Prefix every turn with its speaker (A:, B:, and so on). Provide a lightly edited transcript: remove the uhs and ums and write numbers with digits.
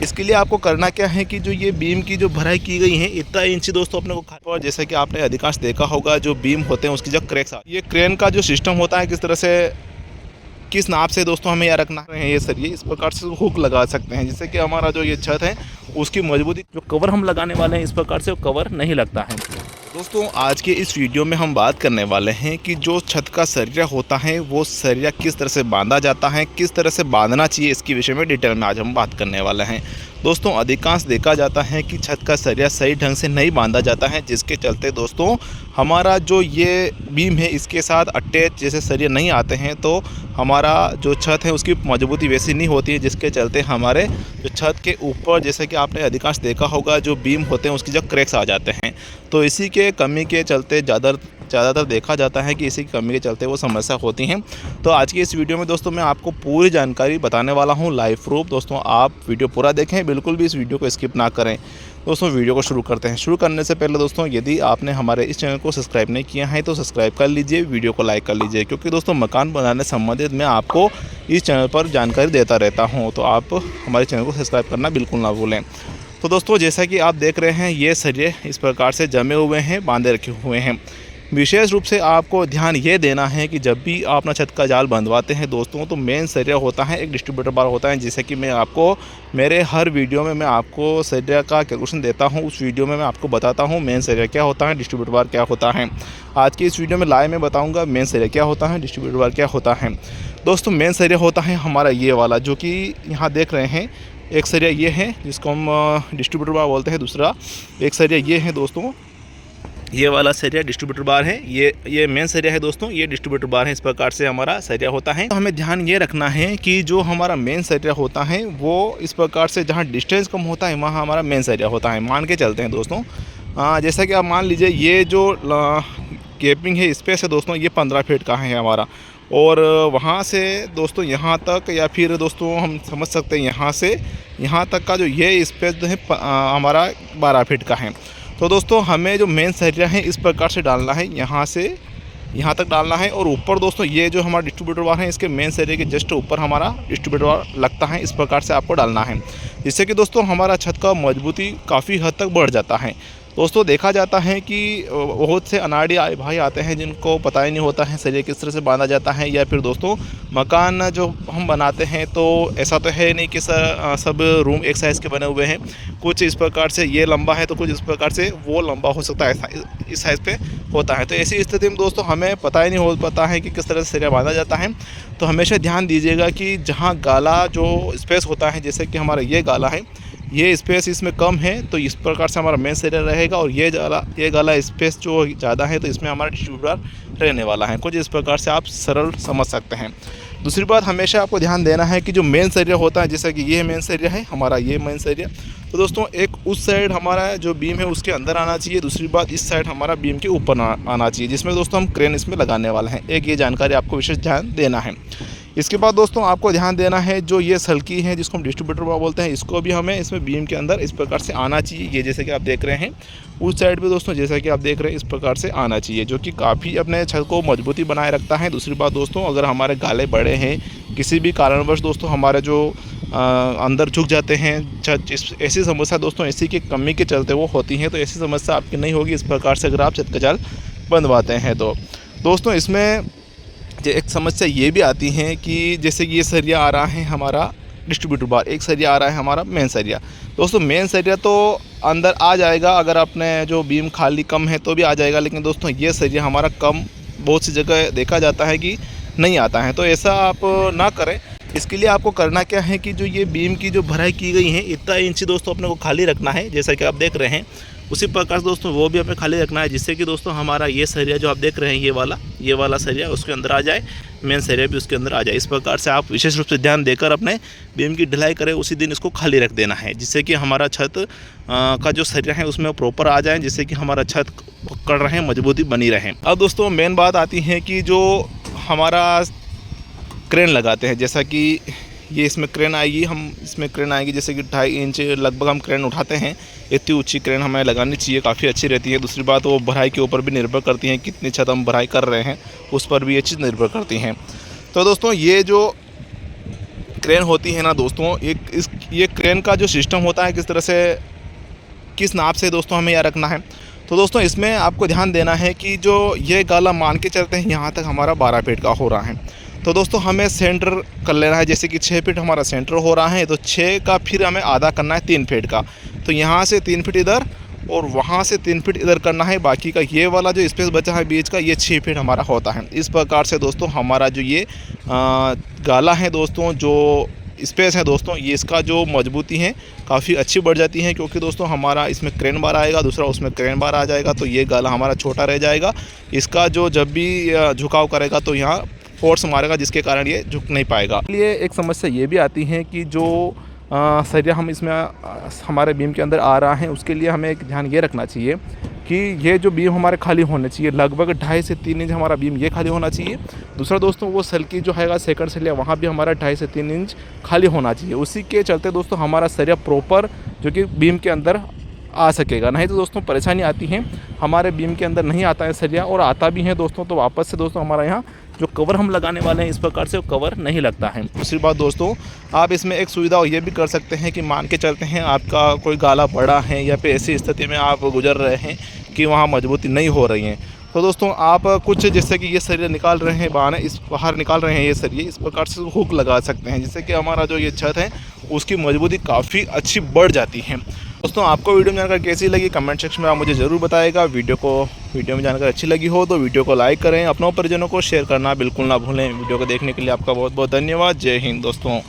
A: इसके लिए आपको करना क्या है कि जो ये बीम की जो भराई की गई है इतना इंच दोस्तों अपने को और जैसा कि आपने अधिकांश देखा होगा जो बीम होते हैं उसकी जो क्रैक्स ये क्रेन का जो सिस्टम होता है किस तरह से किस नाप से दोस्तों हमें यहाँ रखना है ये सरिये इस प्रकार से हुक लगा सकते हैं जिससे कि हमारा जो ये छत है उसकी मजबूती जो कवर हम लगाने वाले हैं इस प्रकार से वो कवर नहीं लगता है। दोस्तों आज के इस वीडियो में हम बात करने वाले हैं कि जो छत का सरिया होता है वो सरिया किस तरह से बांधा जाता है, किस तरह से बांधना चाहिए, इसके विषय में डिटेल में आज हम बात करने वाले हैं। दोस्तों अधिकांश देखा जाता है कि छत का सरिया सही ढंग से नहीं बांधा जाता है जिसके चलते दोस्तों हमारा जो ये बीम है इसके साथ अटैच जैसे सरिया नहीं आते हैं तो हमारा जो छत है उसकी मजबूती वैसी नहीं होती है जिसके चलते हमारे जो छत के ऊपर जैसे कि आपने अधिकांश देखा होगा जो बीम होते हैं उसकी जो क्रैक्स आ जाते हैं। तो इसी के कमी के चलते ज़्यादातर देखा जाता है कि इसी की कमी के चलते वो समस्या होती हैं। तो आज की इस वीडियो में दोस्तों मैं आपको पूरी जानकारी बताने वाला हूं लाइव प्रूफ। दोस्तों आप वीडियो पूरा देखें, बिल्कुल भी इस वीडियो को स्किप ना करें। दोस्तों वीडियो को शुरू करते हैं। शुरू करने से पहले दोस्तों यदि आपने हमारे इस चैनल को सब्सक्राइब नहीं किया है तो सब्सक्राइब कर लीजिए, वीडियो को लाइक कर लीजिए, क्योंकि दोस्तों मकान बनाने संबंधित मैं आपको इस चैनल पर जानकारी देता रहता हूँ। तो आप हमारे चैनल को सब्सक्राइब करना बिल्कुल ना भूलें। तो दोस्तों जैसा कि आप देख रहे हैं ये सरिये इस प्रकार से जमे हुए हैं, बांधे रखे हुए हैं। विशेष रूप से आपको ध्यान ये देना है कि जब भी आप अपना छत का जाल बंधवाते हैं दोस्तों तो मेन सरिया होता है एक डिस्ट्रीब्यूटर बार होता है, जैसे कि मैं आपको मेरे हर वीडियो में मैं आपको सरिया का कैलकुलेशन देता हूं। उस वीडियो में मैं आपको बताता हूं मेन सरिया क्या होता है, डिस्ट्रीब्यूटर बार क्या होता है। आज की इस वीडियो में लाइव में बताऊँगा मेन सरिया क्या होता है, डिस्ट्रीब्यूटर बार क्या होता है। दोस्तों मेन सरिया होता है हमारा ये वाला जो कि यहाँ देख रहे हैं। एक सरिया ये है जिसको हम डिस्ट्रीब्यूटर बार बोलते हैं, दूसरा एक सरिया ये है दोस्तों, ये वाला सरिया डिस्ट्रीब्यूटर बार है। ये मेन सरिया है दोस्तों, ये डिस्ट्रीब्यूटर बार है। इस प्रकार से हमारा सरिया होता है। तो हमें ध्यान ये रखना है कि जो हमारा मेन सरिया होता है वो इस प्रकार से जहाँ डिस्टेंस कम होता है वहाँ हमारा मेन सरिया होता है। मान के चलते हैं दोस्तों जैसा कि आप मान लीजिए ये जो गैपिंग है स्पेस है दोस्तों ये 15 फीट का है हमारा, और वहाँ से दोस्तों यहाँ तक या फिर दोस्तों हम समझ सकते हैं यहाँ से यहाँ तक का जो ये स्पेस जो है हमारा 12 फीट का है। तो दोस्तों हमें जो मेन सरिया है इस प्रकार से डालना है, यहाँ से यहाँ तक डालना है। और ऊपर दोस्तों ये जो हमारा डिस्ट्रीब्यूटर बार है इसके मेन सरिया के जस्ट ऊपर हमारा डिस्ट्रीब्यूटर बार लगता है। इस प्रकार से आपको डालना है जिससे कि दोस्तों हमारा छत का मजबूती काफ़ी हद तक बढ़ जाता है। दोस्तों देखा जाता है कि बहुत से अनाड़ी भाई आते हैं जिनको पता ही नहीं होता है सरिया किस तरह से बांधा जाता है, या फिर दोस्तों मकान जो हम बनाते हैं तो ऐसा तो है नहीं कि सब रूम एक साइज़ के बने हुए हैं। कुछ इस प्रकार से ये लंबा है तो कुछ इस प्रकार से वो लंबा हो सकता है, इस साइज़ पे होता है। तो ऐसी स्थिति में दोस्तों हमें पता ही नहीं हो पाता है कि किस तरह से सरिया बांधा जाता है। तो हमेशा ध्यान दीजिएगा कि जहाँ गाला जो स्पेस होता है, जैसे कि हमारा ये गाला है, ये स्पेस इसमें कम है तो इस प्रकार से हमारा मेन सरिया रहेगा, और ये गाला स्पेस जो ज़्यादा है तो इसमें हमारा डिस्ट्रीब्यूटर रहने वाला है। कुछ इस प्रकार से आप सरल समझ सकते हैं। दूसरी बात हमेशा आपको ध्यान देना है कि जो मेन सरिया होता है, जैसा कि ये मेन सरिया है हमारा, ये मेन सरिया, तो दोस्तों एक उस साइड हमारा जो बीम है उसके अंदर आना चाहिए, दूसरी बात इस साइड हमारा बीम के ऊपर आना चाहिए, जिसमें दोस्तों हम क्रेन इसमें लगाने वाले हैं। एक ये जानकारी आपको विशेष ध्यान देना है। इसके बाद दोस्तों आपको ध्यान देना है जो ये सल्की है जिसको हम डिस्ट्रीब्यूटर बार बोलते हैं, इसको भी हमें इसमें बीम के अंदर इस प्रकार से आना चाहिए। ये जैसे कि आप देख रहे हैं उस साइड पे दोस्तों जैसा कि आप देख रहे हैं इस प्रकार से आना चाहिए, जो कि काफ़ी अपने छत को मजबूती बनाए रखता है। दूसरी बात दोस्तों अगर हमारे गाले बड़े हैं किसी भी कारणवश दोस्तों हमारे जो अंदर झुक जाते हैं छत, ऐसी समस्या दोस्तों इसी की कमी के चलते वो होती हैं। तो ऐसी समस्या आपकी नहीं होगी इस प्रकार से अगर आप छत का जाल बंधवाते हैं। तो दोस्तों इसमें एक समस्या ये भी आती है कि जैसे कि ये सरिया आ रहा है हमारा डिस्ट्रीब्यूटर बार, एक सरिया आ रहा है हमारा मेन सरिया। दोस्तों मेन सरिया तो अंदर आ जाएगा, अगर अपने जो बीम खाली कम है तो भी आ जाएगा, लेकिन दोस्तों ये सरिया हमारा कम बहुत सी जगह देखा जाता है कि नहीं आता है। तो ऐसा आप ना करें। इसके लिए आपको करना क्या है कि जो ये बीम की जो भराई की गई है इतना इंच दोस्तों अपने को खाली रखना है, जैसा कि आप देख रहे हैं उसी प्रकार से दोस्तों वो भी हमें खाली रखना है, जिससे कि दोस्तों हमारा ये सरिया जो आप देख रहे हैं ये वाला सरिया उसके अंदर आ जाए, मेन सरिया भी उसके अंदर आ जाए। इस प्रकार से आप विशेष रूप से ध्यान देकर अपने बीम की ढलाई करें, उसी दिन इसको खाली रख देना है, जिससे कि हमारा छत का जो सरिया है उसमें प्रॉपर आ जाए, जिससे कि हमारा छत पकड़ रहे, मजबूती बनी रहे। अब दोस्तों मेन बात आती है कि जो हमारा क्रेन लगाते हैं, जैसा कि ये इसमें क्रेन आएगी, हम इसमें क्रेन आएगी जैसे कि 2.5 इंच लगभग हम क्रेन उठाते हैं। इतनी ऊंची क्रेन हमें लगानी चाहिए, काफ़ी अच्छी रहती है। दूसरी बात वो भराई के ऊपर भी निर्भर करती हैं, कितनी छत हम भराई कर रहे हैं उस पर भी ये चीज़ निर्भर करती हैं। तो दोस्तों ये जो क्रेन होती है ना दोस्तों, ये क्रेन का जो सिस्टम होता है किस तरह से, किस नाप से दोस्तों हमें यह रखना है। तो दोस्तों इसमें आपको ध्यान देना है कि जो ये गाला मान के चलते हैं यहाँ तक हमारा 12 फीट का हो रहा है। तो दोस्तों हमें सेंटर कर लेना है, जैसे कि 6 फीट हमारा सेंटर हो रहा है, तो 6 का फिर हमें आधा करना है 3 फीट का। तो यहाँ से 3 फीट इधर और वहाँ से 3 फीट इधर करना है। बाकी का ये वाला जो स्पेस बचा है बीच का, ये 6 फीट हमारा होता है। इस प्रकार से दोस्तों हमारा जो ये गाला है दोस्तों, जो स्पेस है दोस्तों, ये इसका जो मजबूती है काफ़ी अच्छी बढ़ जाती है, क्योंकि दोस्तों हमारा इसमें क्रेन बार आएगा, दूसरा उसमें क्रेन बार आ जाएगा, तो ये गाला हमारा छोटा रह जाएगा। इसका जो जब भी झुकाव करेगा तो यहाँ फोर्स मारेगा, जिसके कारण ये झुक नहीं पाएगा। इसलिए एक समस्या ये भी आती है कि जो सरिया हम इसमें हमारे बीम के अंदर आ रहा है, उसके लिए हमें एक ध्यान ये रखना चाहिए कि ये जो बीम हमारे खाली होने चाहिए, लगभग 2.5 से 3 इंच हमारा बीम ये खाली होना चाहिए। दूसरा दोस्तों वो सल्की जो है सेकंड सरिया, वहाँ भी हमारा 2.5 से 3 इंच खाली होना चाहिए। उसी के चलते दोस्तों हमारा सरिया प्रॉपर जो कि बीम के अंदर आ सकेगा। नहीं तो दोस्तों परेशानी आती है, हमारे बीम के अंदर नहीं आता है सरिया, और आता भी है दोस्तों तो वापस से दोस्तों हमारा यहाँ जो कवर हम लगाने वाले हैं इस प्रकार से वो कवर नहीं लगता है। दूसरी बात दोस्तों, आप इसमें एक सुविधा ये भी कर सकते हैं कि मान के चलते हैं आपका कोई गाला बड़ा है या फिर ऐसी स्थिति में आप गुजर रहे हैं कि वहाँ मजबूती नहीं हो रही है, तो दोस्तों आप कुछ जैसे कि ये सरिया निकाल रहे हैं बाहर निकाल रहे हैं ये सरिये, इस प्रकार से हुक लगा सकते हैं, जिससे कि हमारा जो ये छत है उसकी मजबूती काफ़ी अच्छी बढ़ जाती है। दोस्तों आपको वीडियो में जानकर कैसी लगी कमेंट सेक्शन में आप मुझे ज़रूर बताइएगा। वीडियो में जानकर अच्छी लगी हो तो वीडियो को लाइक करें, अपनों परिजनों को शेयर करना बिल्कुल ना भूलें। वीडियो को देखने के लिए आपका बहुत बहुत धन्यवाद। जय हिंद दोस्तों।